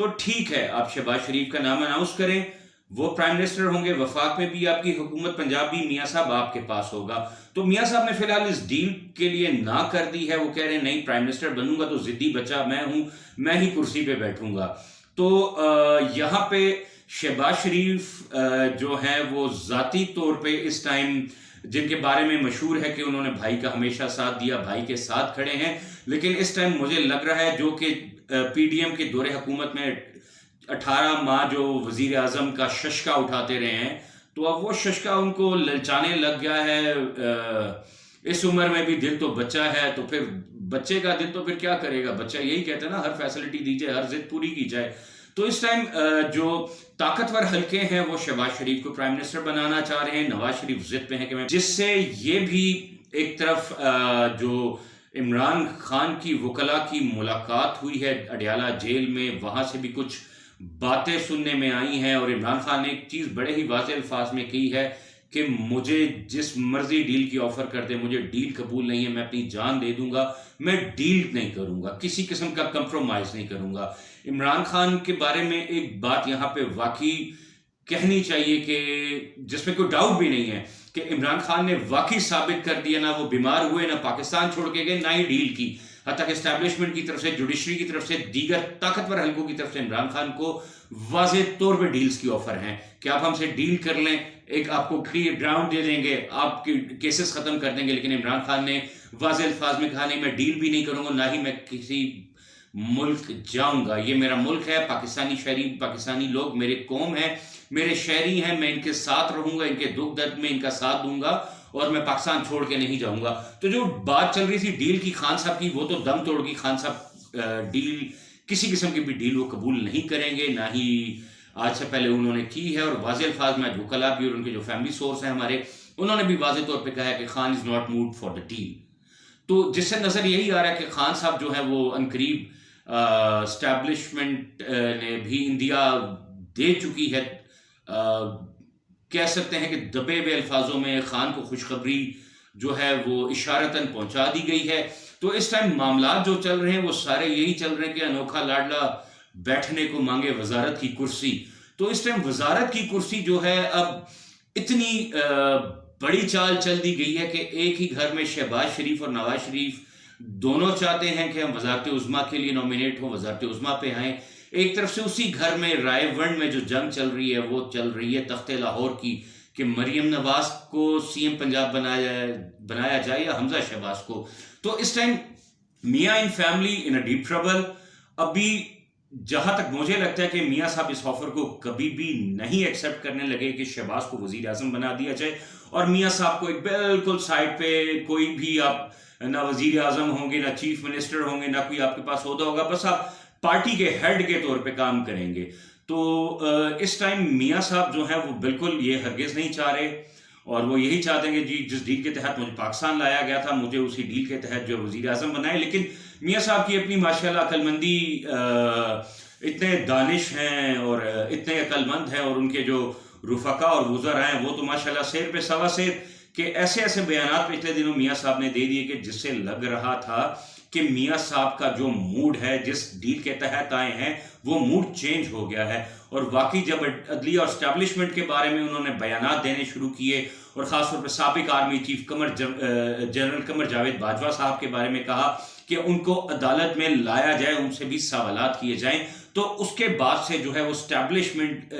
تو ٹھیک ہے آپ شہباز شریف کا نام اناؤنس کریں، وہ پرائم منسٹر ہوں گے، وفاق میں بھی آپ کی حکومت پنجاب بھی میاں صاحب آپ کے پاس ہوگا. تو میاں صاحب نے فی الحال اس ڈیل کے لیے نہ کر دی ہے. وہ کہہ رہے ہیں نہیں پرائم منسٹر بنوں گا تو ضدی بچہ میں ہوں، میں ہی کرسی پہ بیٹھوں گا. تو یہاں پہ شہباز شریف جو ہیں وہ ذاتی طور پہ اس ٹائم جن کے بارے میں مشہور ہے کہ انہوں نے بھائی کا ہمیشہ ساتھ دیا، بھائی کے ساتھ کھڑے ہیں، لیکن اس ٹائم مجھے لگ رہا ہے جو کہ پی ڈی ایم کے دور حکومت میں 18 ماہ جو وزیر اعظم کا ششکا اٹھاتے رہے ہیں، تو اب وہ ششکا ان کو للچانے لگ گیا ہے. اس عمر میں بھی دل تو بچہ ہے، تو پھر بچے کا دل تو پھر کیا کرے گا، بچہ یہی کہتا ہے نا ہر فیسلٹی دی جائے، ہر ضد پوری کی جائے. تو اس ٹائم جو طاقتور حلقے ہیں وہ شہباز شریف کو پرائم منسٹر بنانا چاہ رہے ہیں. نواز شریف ضد پہ ہیں کہ میں، جس سے یہ بھی ایک طرف جو عمران خان کی وکلاء کی ملاقات ہوئی ہے اڈیالہ جیل میں، وہاں سے بھی کچھ باتیں سننے میں آئی ہیں، اور عمران خان نے ایک چیز بڑے ہی واضح الفاظ میں کی ہے کہ مجھے جس مرضی ڈیل کی آفر کر دے، مجھے ڈیل قبول نہیں ہے، میں اپنی جان دے دوں گا، میں ڈیل نہیں کروں گا، کسی قسم کا کمپرومائز نہیں کروں گا. عمران خان کے بارے میں ایک بات یہاں پہ واقعی کہنی چاہیے کہ جس میں کوئی ڈاؤٹ بھی نہیں ہے کہ عمران خان نے واقعی ثابت کر دیا، نہ وہ بیمار ہوئے، نہ پاکستان چھوڑ کے گئے، نہ ہی ڈیل کی. حتیٰ کہ اسٹیبلشمنٹ کی طرف سے، جوڈیشری کی طرف سے، دیگر طاقتور حلقوں کی طرف سے عمران خان کو واضح طور پہ ڈیلز کی آفر ہیں کہ آپ ہم سے ڈیل کر لیں، ایک آپ کو کلیئر گراؤنڈ دے دیں گے، آپ کے کیسز ختم کر دیں گے. لیکن عمران خان نے واضح الفاظ میں کہا نہیں میں ڈیل بھی نہیں کروں گا، نہ ہی میں کسی ملک جاؤں گا، یہ میرا ملک ہے، پاکستانی شہری، پاکستانی لوگ میرے قوم ہیں، میرے شہری ہیں، میں ان کے ساتھ رہوں گا، ان کے دکھ درد میں ان کا ساتھ دوں گا، اور میں پاکستان چھوڑ کے نہیں جاؤں گا. تو جو بات چل رہی تھی ڈیل کی خان صاحب کی، وہ تو دم توڑ گئی. خان صاحب ڈیل، کسی قسم کی بھی ڈیل وہ قبول نہیں کریں گے، نہ ہی آج سے پہلے انہوں نے کی ہے. اور واضح الفاظ میں وکلاء بھی اور ان کے جو فیملی سورس ہیں ہمارے، انہوں نے بھی واضح طور پہ کہا ہے کہ Khan is not mood for the deal. تو جس سے نظر یہی آ رہا ہے کہ خان صاحب جو ہیں وہ عنقریب اسٹیبلشمنٹ نے بھی انڈیا دے چکی ہے. کہہ سکتے ہیں کہ دبے ہوئے الفاظوں میں خان کو خوشخبری جو ہے وہ اشارتاً پہنچا دی گئی ہے. تو اس ٹائم معاملات جو چل رہے ہیں وہ سارے یہی چل رہے ہیں کہ انوکھا لاڈلا بیٹھنے کو مانگے وزارت کی کرسی. تو اس ٹائم وزارت کی کرسی جو ہے اب اتنی بڑی چال چل دی گئی ہے کہ ایک ہی گھر میں شہباز شریف اور نواز شریف دونوں چاہتے ہیں کہ ہم وزارت عظمیٰ کے لیے نومینیٹ ہوں، وزارت عظمیٰ پہ آئیں. ایک طرف سے اسی گھر میں رائے ونڈ میں جو جنگ چل رہی ہے وہ چل رہی ہے تخت لاہور کی کہ مریم نواز کو سی ایم پنجاب بنایا جائے یا حمزہ شہباز کو. تو اس ٹائم میاں in family in a deep trouble. ابھی جہاں تک مجھے لگتا ہے کہ میاں صاحب اس آفر کو کبھی بھی نہیں ایکسیپٹ کرنے لگے کہ شہباز کو وزیر اعظم بنا دیا جائے، اور میاں صاحب کو ایک بالکل سائڈ پہ کوئی بھی آپ نہ وزیر اعظم ہوں گے، نہ چیف منسٹر ہوں گے، نہ کوئی آپ کے پاس عہدہ ہوگا، بس آپ پارٹی کے ہیڈ کے طور پہ کام کریں گے. تو اس ٹائم میاں صاحب جو ہیں وہ بالکل یہ ہرگز نہیں چاہ رہے، اور وہ یہی چاہتے ہیں کہ جی جس ڈیل کے تحت مجھے پاکستان لایا گیا تھا مجھے اسی ڈیل کے تحت جو وزیر اعظم بنائے. لیکن میاں صاحب کی اپنی ماشاءاللہ عقل مندی، اتنے دانش ہیں اور اتنے عقل مند ہیں، اور ان کے جو رفقا اور وزراء ہیں وہ تو ماشاءاللہ سیر پہ سوا سیر، کہ ایسے ایسے بیانات پچھلے دنوں میاں صاحب نے دے دیے کہ جس سے لگ رہا تھا کہ میاں صاحب کا جو موڈ ہے جس ڈیل کے تحت آئے ہیں وہ موڈ چینج ہو گیا ہے. اور واقعی جب عدلیہ اور اسٹیبلشمنٹ کے بارے میں انہوں نے بیانات دینے شروع کیے، اور خاص طور پہ سابق army chief general Qamar Javed Bajwa صاحب کے بارے میں کہا کہ ان کو عدالت میں لایا جائے، ان سے بھی سوالات کیے جائیں، تو اس کے بعد سے جو ہے وہ اسٹیبلشمنٹ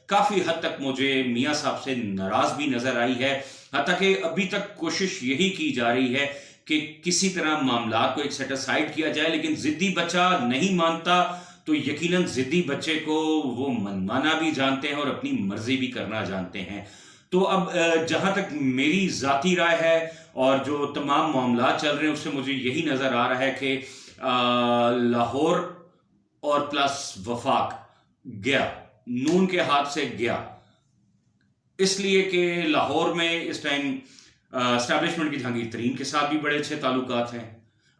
کافی حد تک مجھے میاں صاحب سے ناراض بھی نظر آئی ہے. حتیٰ کہ ابھی تک کوشش یہی کی جا رہی ہے کہ کسی طرح معاملات کو ایک سیٹ اسائڈ کیا جائے، لیکن ضدی بچہ نہیں مانتا تو یقیناً ضدی بچے کو وہ منمانا بھی جانتے ہیں اور اپنی مرضی بھی کرنا جانتے ہیں. تو اب جہاں تک میری ذاتی رائے ہے اور جو تمام معاملات چل رہے ہیں اس سے مجھے یہی نظر آ رہا ہے کہ لاہور اور پلس وفاق گیا، نون کے ہاتھ سے گیا، اس لیے کہ لاہور میں اس ٹائم اسٹیبلشمنٹ کی جہانگیر ترین کے ساتھ بھی بڑے اچھے تعلقات ہیں،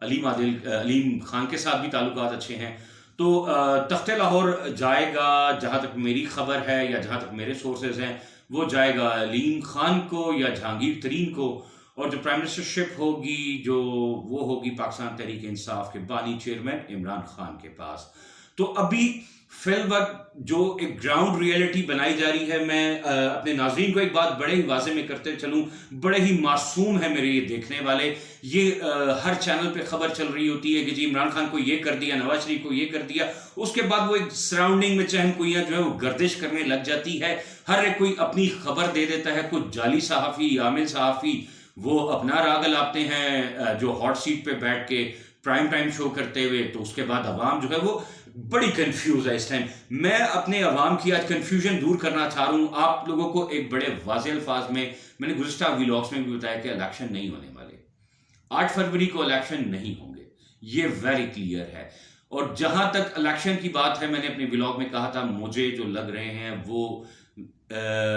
علیم خان کے ساتھ بھی تعلقات اچھے ہیں. تو تخت لاہور جائے گا، جہاں تک میری خبر ہے یا جہاں تک میرے سورسز ہیں، وہ جائے گا علیم خان کو یا جہانگیر ترین کو، اور جو پرائم منسٹرشپ ہوگی وہ ہوگی پاکستان تحریک انصاف کے بانی چیئرمین عمران خان کے پاس. تو ابھی فی الوقت جو ایک گراؤنڈ ریئلٹی بنائی جا رہی ہے، میں اپنے ناظرین کو ایک بات بڑے ہی واضح میں کرتے چلوں، بڑے ہی معصوم ہے میرے یہ دیکھنے والے، یہ ہر چینل پہ خبر چل رہی ہوتی ہے کہ جی عمران خان کو یہ کر دیا، نواز شریف کو یہ کر دیا، اس کے بعد وہ ایک سراؤنڈنگ میں چہم کوئیاں جو ہے وہ گردش کرنے لگ جاتی ہے، ہر ایک کوئی اپنی خبر دے دیتا ہے، کچھ جعلی صحافی، عامل صحافی وہ اپنا راگ لاتے ہیں جو ہاٹ سیٹ پہ بیٹھ کے پرائم ٹائم شو کرتے ہوئے، تو اس کے بعد عوام جو ہے وہ بڑی کنفیوز ہے اس ٹائم۔ میں اپنے عوام کی آج کنفیوژن دور کرنا چاہ رہا ہوں آپ لوگوں کو ایک بڑے واضح الفاظ میں نے گزشتہ ویلاگس میں بھی بتایا کہ الیکشن نہیں ہونے والے، 8 فروری کو الیکشن نہیں ہوں گے، یہ ویری کلیئر ہے۔ اور جہاں تک الیکشن کی بات ہے، میں نے اپنے ولاگ میں کہا تھا مجھے جو لگ رہے ہیں وہ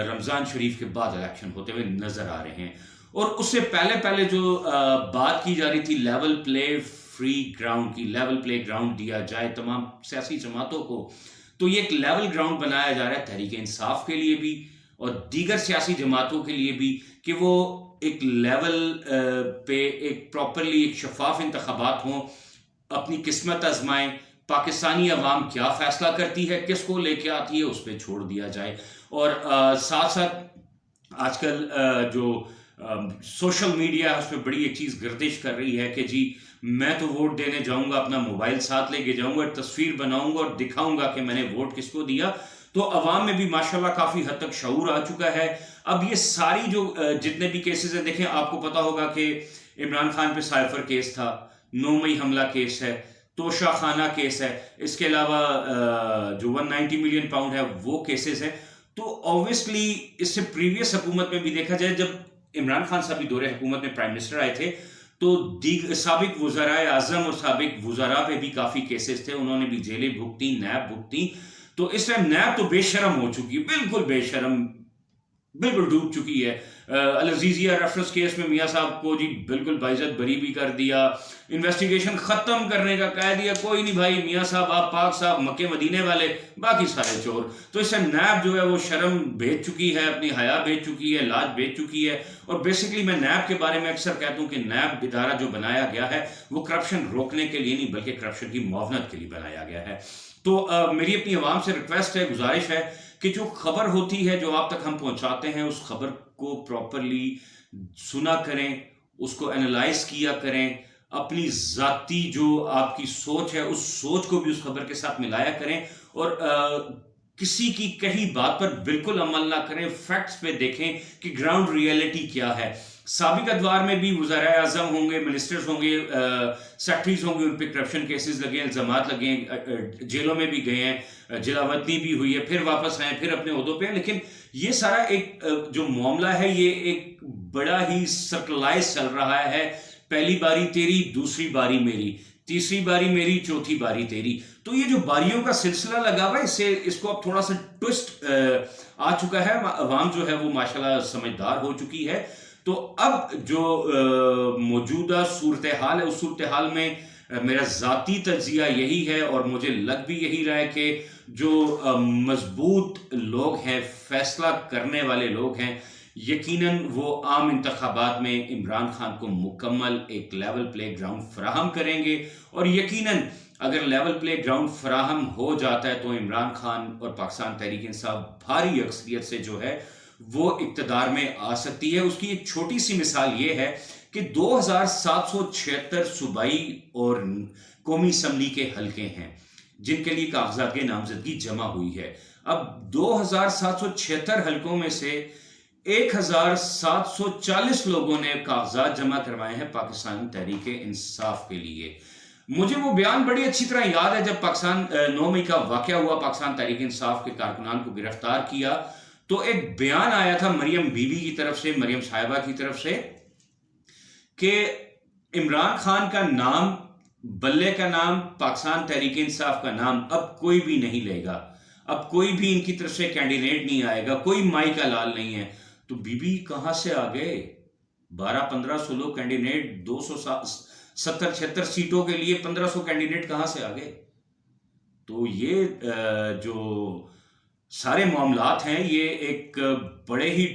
رمضان شریف کے بعد الیکشن ہوتے ہوئے نظر آ رہے ہیں۔ اور اس سے پہلے جو بات کی جا رہی تھی لیول پلے فری گراؤنڈ کی، لیول پلے گراؤنڈ دیا جائے تمام سیاسی جماعتوں کو، تو یہ ایک لیول گراؤنڈ بنایا جا رہا ہے تحریک انصاف کے لیے بھی اور دیگر سیاسی جماعتوں کے لیے بھی، کہ وہ ایک لیول پہ ایک پراپرلی ایک شفاف انتخابات ہوں، اپنی قسمت آزمائیں، پاکستانی عوام کیا فیصلہ کرتی ہے، کس کو لے کے آتی ہے، اس پہ چھوڑ دیا جائے۔ اور ساتھ ساتھ آج کل جو سوشل میڈیا ہے اس پہ بڑی ایک چیز گردش کر رہی ہے کہ جی میں تو ووٹ دینے جاؤں گا، اپنا موبائل ساتھ لے کے جاؤں گا، تصویر بناؤں گا اور دکھاؤں گا کہ میں نے ووٹ کس کو دیا۔ تو عوام میں بھی ماشاءاللہ کافی حد تک شعور آ چکا ہے۔ اب یہ ساری جو جتنے بھی کیسز ہیں، دیکھیں آپ کو پتا ہوگا کہ عمران خان پہ سائفر کیس تھا، 9 مئی حملہ کیس ہے، توشہ خانہ کیس ہے، اس کے علاوہ جو 190 ملین پاؤنڈ ہے وہ کیسز ہے۔ تو اوبویسلی اس سے پریویس حکومت میں بھی دیکھا جائے، جب عمران خان صاحب بھی دور حکومت میں پرائم منسٹر آئے تھے تو سابق وزرائے اعظم اور سابق وزراء پہ بھی کافی کیسز تھے، انہوں نے بھی جیلیں بھگتی، نیب بھگتی۔ تو اس ٹائم نیب تو بے شرم ہو چکی ہے، بالکل بے شرم، بالکل ڈوب چکی ہے۔ العزیزیہ ریفرنس کیس میں میاں صاحب کو جی بالکل باعزت بری بھی کر دیا، انویسٹیگیشن ختم کرنے کا کہہ دیا، کوئی نہیں بھائی میاں صاحب آپ پاک صاحب مکے مدینے والے، باقی سارے چور۔ تو اس سے نیب جو ہے وہ شرم بیچ چکی ہے، اپنی حیا بیچ چکی ہے، لاج بیچ چکی ہے۔ اور بیسکلی میں نیب کے بارے میں اکثر کہتا ہوں کہ نیب ادارہ جو بنایا گیا ہے وہ کرپشن روکنے کے لیے نہیں بلکہ کرپشن کی معاونت کے لیے بنایا گیا ہے۔ تو میری اپنی عوام سے ریکویسٹ ہے، گزارش ہے کہ جو خبر ہوتی ہے جو آپ تک ہم پہنچاتے ہیں اس خبر کو پراپرلی سنا کریں، اس کو انالائز کیا کریں، اپنی ذاتی جو آپ کی سوچ ہے اس سوچ کو بھی اس خبر کے ساتھ ملایا کریں، اور کسی کی کہی بات پر بالکل عمل نہ کریں، فیکٹس پہ دیکھیں کہ گراؤنڈ ریئلٹی کیا ہے۔ سابق ادوار میں بھی وزرائے اعظم ہوں گے، منسٹرز ہوں گے، سیکٹریز ہوں گے، ان پہ کرپشن کیسز لگے ہیں، الزامات لگے ہیں، جیلوں میں بھی گئے ہیں، جلا وطنی بھی ہوئی ہے، پھر واپس آئے، پھر اپنے عہدوں پہ۔ لیکن یہ سارا ایک جو معاملہ ہے یہ ایک بڑا ہی سرکلائز چل رہا ہے، پہلی باری تیری، دوسری باری میری، تیسری باری میری، چوتھی باری تیری۔ تو یہ جو باریوں کا سلسلہ لگا ہوا ہے، اس کو اب تھوڑا سا ٹوسٹ آ چکا ہے، عوام جو ہے وہ ماشاءاللہ سمجھدار ہو چکی ہے۔ تو اب جو موجودہ صورتحال ہے اس صورتحال میں میرا ذاتی تجزیہ یہی ہے اور مجھے لگ بھی یہی رہا ہے کہ جو مضبوط لوگ ہیں، فیصلہ کرنے والے لوگ ہیں، یقیناً وہ عام انتخابات میں عمران خان کو مکمل ایک لیول پلے گراؤنڈ فراہم کریں گے۔ اور یقیناً اگر لیول پلے گراؤنڈ فراہم ہو جاتا ہے تو عمران خان اور پاکستان تحریک انصاف بھاری اکثریت سے جو ہے وہ اقتدار میں آ سکتی ہے۔ اس کی ایک چھوٹی سی مثال یہ ہے کہ 2776 صوبائی اور قومی اسمبلی کے حلقے ہیں جن کے لیے کاغذات کی نامزدگی جمع ہوئی ہے۔ اب 2776 حلقوں میں سے 1740 لوگوں نے کاغذات جمع کروائے ہیں پاکستان تحریک انصاف کے لیے۔ مجھے وہ بیان بڑی اچھی طرح یاد ہے جب 9 مئی کا واقعہ ہوا، پاکستان تحریک انصاف کے کارکنان کو گرفتار کیا تو ایک بیان آیا تھا مریم بی بی کی طرف سے، مریم صاحبہ کی طرف سے، کہ عمران خان کا نام، بلے کا نام، پاکستان تحریک انصاف کا نام اب کوئی بھی نہیں لے گا، اب کوئی بھی ان کی طرف سے کینڈیڈیٹ نہیں آئے گا، کوئی مائی کا لال نہیں ہے۔ تو بی بی کہاں سے آ گئے؟ 1200-1500 16 کینڈیڈیٹ، 270-76 سیٹوں کے لیے 1500 کینڈیڈیٹ کہاں سے آ گئے؟ تو یہ جو سارے معاملات ہیں یہ ایک بڑے ہی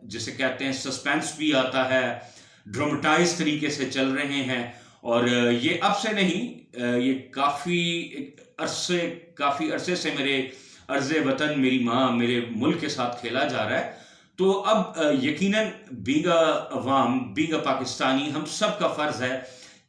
جسے کہتے ہیں سسپینس بھی آتا ہے، ڈرامٹائز طریقے سے چل رہے ہیں، اور یہ اب سے نہیں، یہ کافی عرصے سے میرے ارض وطن، میری ماں، میرے ملک کے ساتھ کھیلا جا رہا ہے. تو اب یقیناً بینگ عوام، بینگ پاکستانی، ہم سب کا فرض ہے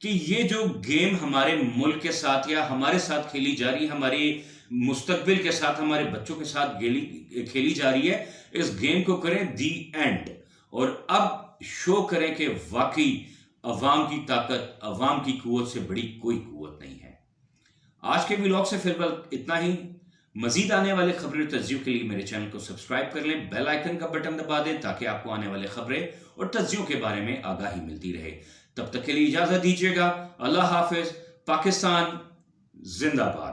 کہ یہ جو گیم ہمارے ملک کے ساتھ یا ہمارے ساتھ کھیلی جا رہی ہے، ہمارے مستقبل کے ساتھ، ہمارے بچوں کے ساتھ کھیلی جا رہی ہے، اس گیم کو کریں دی اینڈ، اور اب شو کریں کہ واقعی عوام کی طاقت، عوام کی قوت سے بڑی کوئی قوت نہیں ہے. آج کے ولاگ سے فی الحال اتنا ہی. مزید آنے والے خبریں اور تجزیوں کے لیے میرے چینل کو سبسکرائب کر لیں، بیل آئیکن کا بٹن دبا دیں تاکہ آپ کو آنے والے خبریں اور تجزیوں کے بارے میں آگاہی ملتی رہے. تب تک کے لیے اجازت دیجیے گا. اللہ حافظ. پاکستان زندہ باد.